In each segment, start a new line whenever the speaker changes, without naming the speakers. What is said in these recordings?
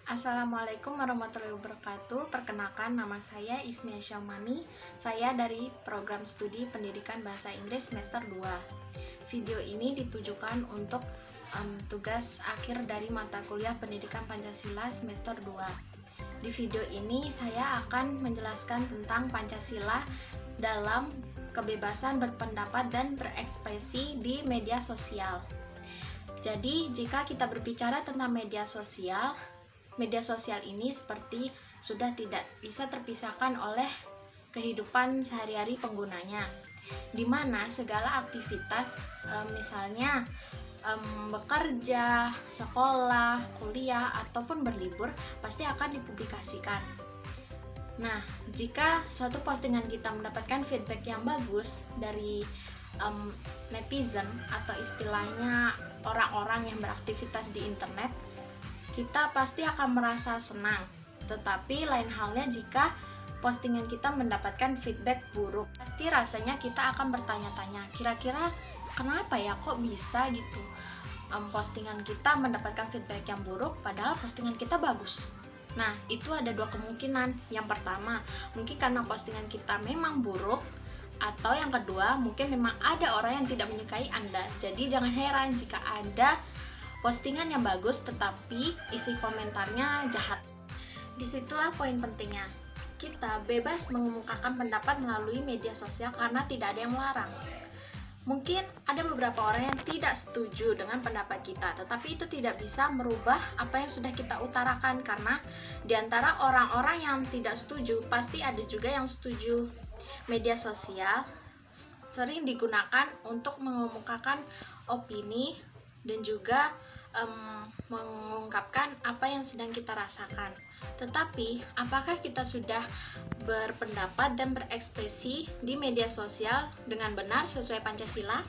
Assalamualaikum warahmatullahi wabarakatuh. Perkenalkan, nama saya Ismia Syamani. Saya dari program studi pendidikan bahasa Inggris semester 2. Video ini ditujukan untuk tugas akhir dari mata kuliah pendidikan Pancasila semester 2. Di video ini saya akan menjelaskan tentang Pancasila dalam kebebasan berpendapat dan berekspresi di media sosial. Jadi, jika kita berbicara tentang media sosial ini seperti sudah tidak bisa terpisahkan oleh kehidupan sehari-hari penggunanya, di mana segala aktivitas misalnya bekerja, sekolah, kuliah, ataupun berlibur pasti akan dipublikasikan. Nah, jika suatu postingan kita mendapatkan feedback yang bagus dari netizen atau istilahnya orang-orang yang beraktivitas di internet, kita pasti akan merasa senang. Tetapi lain halnya jika postingan kita mendapatkan feedback buruk, pasti rasanya kita akan bertanya-tanya, kira-kira kenapa ya kok bisa gitu postingan kita mendapatkan feedback yang buruk padahal postingan kita bagus. Nah, itu ada dua kemungkinan. Yang pertama, mungkin karena postingan kita memang buruk, atau yang kedua, mungkin memang ada orang yang tidak menyukai Anda. Jadi jangan heran jika ada postingan yang bagus tetapi isi komentarnya jahat. Disitulah poin pentingnya. Kita bebas mengemukakan pendapat melalui media sosial karena tidak ada yang melarang. Mungkin ada beberapa orang yang tidak setuju dengan pendapat kita, tetapi itu tidak bisa merubah apa yang sudah kita utarakan, karena di antara orang-orang yang tidak setuju pasti ada juga yang setuju. Media sosial sering digunakan untuk mengemukakan opini dan juga mengungkapkan apa yang sedang kita rasakan. Tetapi, apakah kita sudah berpendapat dan berekspresi di media sosial dengan benar sesuai Pancasila?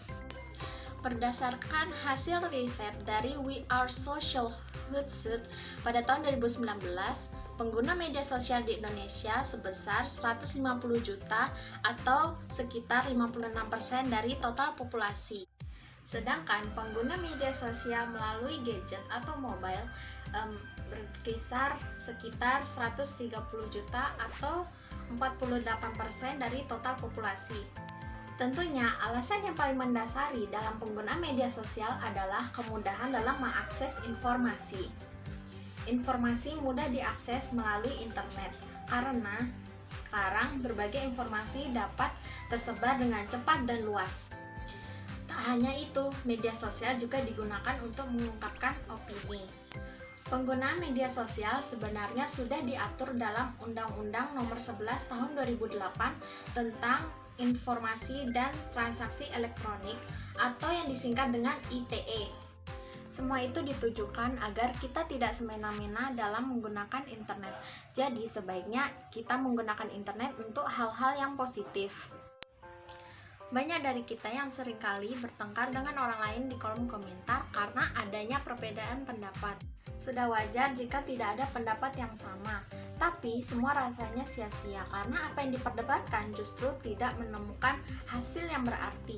Berdasarkan hasil riset dari We Are Social Hootsuite pada tahun 2019, pengguna media sosial di Indonesia sebesar 150 juta atau sekitar 56% dari total populasi. Sedangkan pengguna media sosial melalui gadget atau mobile berkisar sekitar 130 juta atau 48% dari total populasi. Tentunya alasan yang paling mendasari dalam pengguna media sosial adalah kemudahan dalam mengakses informasi. Informasi mudah diakses melalui internet karena sekarang berbagai informasi dapat tersebar dengan cepat dan luas. Tak hanya itu, media sosial juga digunakan untuk mengungkapkan opini. Penggunaan media sosial sebenarnya sudah diatur dalam Undang-Undang Nomor 11 Tahun 2008 tentang Informasi dan Transaksi Elektronik atau yang disingkat dengan ITE. Semua itu ditujukan agar kita tidak semena-mena dalam menggunakan internet. Jadi sebaiknya kita menggunakan internet untuk hal-hal yang positif. Banyak dari kita yang seringkali bertengkar dengan orang lain di kolom komentar karena adanya perbedaan pendapat. Sudah wajar jika tidak ada pendapat yang sama, tapi semua rasanya sia-sia karena apa yang diperdebatkan justru tidak menemukan hasil yang berarti.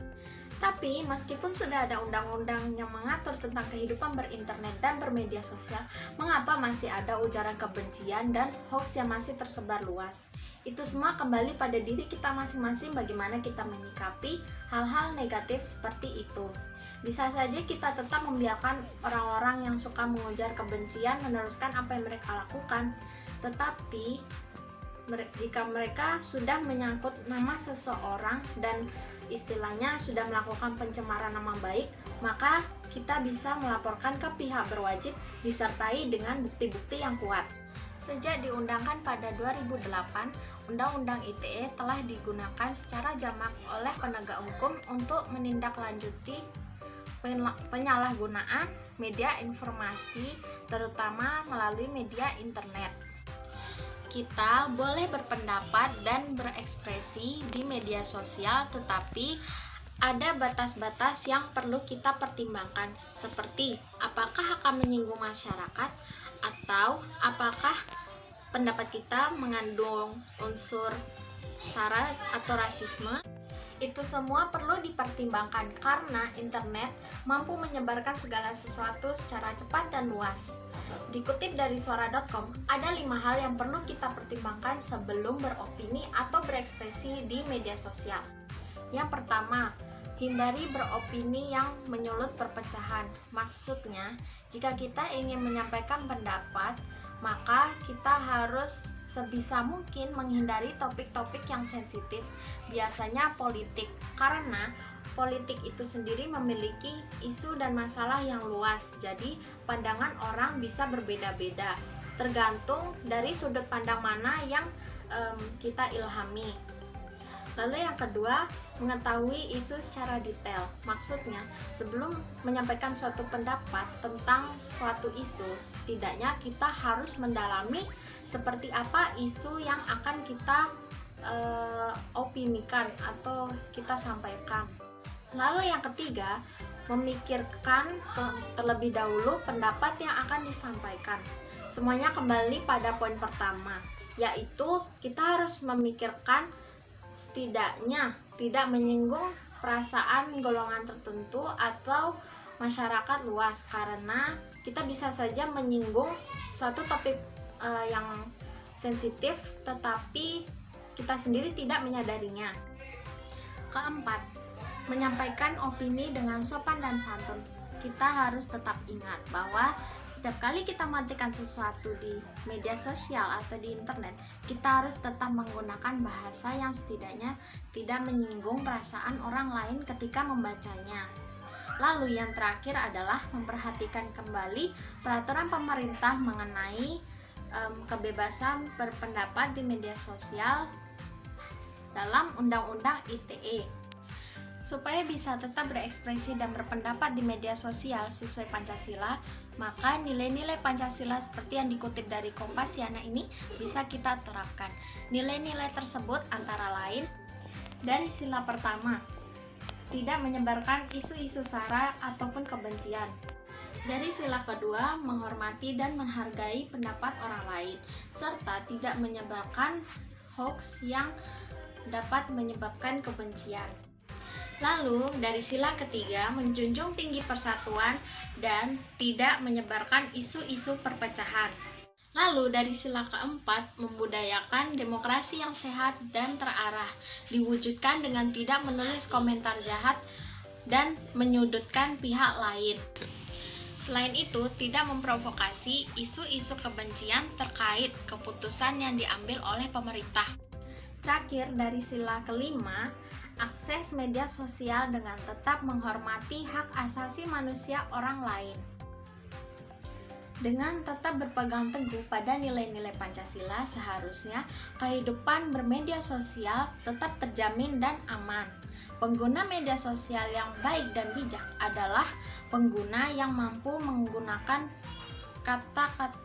Tapi meskipun sudah ada undang-undang yang mengatur tentang kehidupan berinternet dan bermedia sosial, mengapa masih ada ujaran kebencian dan hoax yang masih tersebar luas? Itu semua kembali pada diri kita masing-masing bagaimana kita menyikapi hal-hal negatif seperti itu. Bisa saja kita tetap membiarkan orang-orang yang suka mengujar kebencian meneruskan apa yang mereka lakukan, tetapi jika mereka sudah menyangkut nama seseorang dan istilahnya sudah melakukan pencemaran nama baik, maka kita bisa melaporkan ke pihak berwajib disertai dengan bukti-bukti yang kuat. Sejak diundangkan pada 2008, Undang-Undang ITE telah digunakan secara jamak oleh penegak hukum untuk menindaklanjuti penyalahgunaan media informasi, terutama melalui media internet. Kita boleh berpendapat dan berekspresi di media sosial, tetapi ada batas-batas yang perlu kita pertimbangkan, seperti apakah akan menyinggung masyarakat atau apakah pendapat kita mengandung unsur sara atau rasisme. Itu semua perlu dipertimbangkan karena internet mampu menyebarkan segala sesuatu secara cepat dan luas. Dikutip dari suara.com, ada 5 hal yang perlu kita pertimbangkan sebelum beropini atau berekspresi di media sosial. Yang pertama, hindari beropini yang menyulut perpecahan. Maksudnya, jika kita ingin menyampaikan pendapat, maka kita harus sebisa mungkin menghindari topik-topik yang sensitif, biasanya politik, karena politik itu sendiri memiliki isu dan masalah yang luas, jadi pandangan orang bisa berbeda-beda, tergantung dari sudut pandang mana yang kita ilhami. Lalu yang kedua, mengetahui isu secara detail. Maksudnya, sebelum menyampaikan suatu pendapat tentang suatu isu, setidaknya kita harus mendalami seperti apa isu yang akan kita opinikan atau kita sampaikan. Lalu yang ketiga, memikirkan terlebih dahulu pendapat yang akan disampaikan. Semuanya kembali pada poin pertama, yaitu kita harus memikirkan setidaknya tidak menyinggung perasaan golongan tertentu atau masyarakat luas, karena kita bisa saja menyinggung suatu topik yang sensitif tetapi kita sendiri tidak menyadarinya. Keempat, menyampaikan opini dengan sopan dan santun. Kita harus tetap ingat bahwa setiap kali kita mengetikkan sesuatu di media sosial atau di internet, kita harus tetap menggunakan bahasa yang setidaknya tidak menyinggung perasaan orang lain ketika membacanya. Lalu yang terakhir adalah memperhatikan kembali peraturan pemerintah mengenai kebebasan berpendapat di media sosial dalam Undang-Undang ITE. Supaya bisa tetap berekspresi dan berpendapat di media sosial sesuai Pancasila, maka nilai-nilai Pancasila seperti yang dikutip dari Kompasiana ini bisa kita terapkan. Nilai-nilai tersebut antara lain, dari sila pertama, tidak menyebarkan isu-isu sara ataupun kebencian. Dari sila kedua, menghormati dan menghargai pendapat orang lain, serta tidak menyebarkan hoax yang dapat menyebabkan kebencian. Lalu, dari sila ketiga, menjunjung tinggi persatuan dan tidak menyebarkan isu-isu perpecahan. Lalu, dari sila keempat, membudayakan demokrasi yang sehat dan terarah, diwujudkan dengan tidak menulis komentar jahat dan menyudutkan pihak lain. Selain itu, tidak memprovokasi isu-isu kebencian terkait keputusan yang diambil oleh pemerintah. Terakhir, dari sila kelima, akses media sosial dengan tetap menghormati hak asasi manusia orang lain. Dengan tetap berpegang teguh pada nilai-nilai Pancasila, seharusnya kehidupan bermedia sosial tetap terjamin dan aman. Pengguna media sosial yang baik dan bijak adalah pengguna yang mampu menggunakan kata-kata.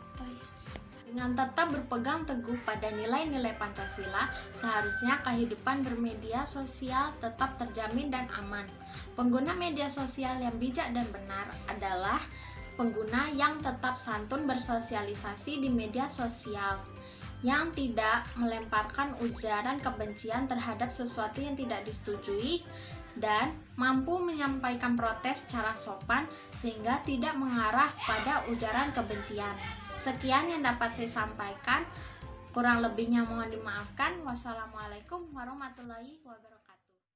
Dengan tetap berpegang teguh pada nilai-nilai Pancasila, seharusnya kehidupan bermedia sosial tetap terjamin dan aman. Pengguna media sosial yang bijak dan benar adalah pengguna yang tetap santun bersosialisasi di media sosial, yang tidak melemparkan ujaran kebencian terhadap sesuatu yang tidak disetujui, dan mampu menyampaikan protes secara sopan sehingga tidak mengarah pada ujaran kebencian. Sekian yang dapat saya sampaikan, kurang lebihnya mohon dimaafkan. Wassalamualaikum warahmatullahi wabarakatuh.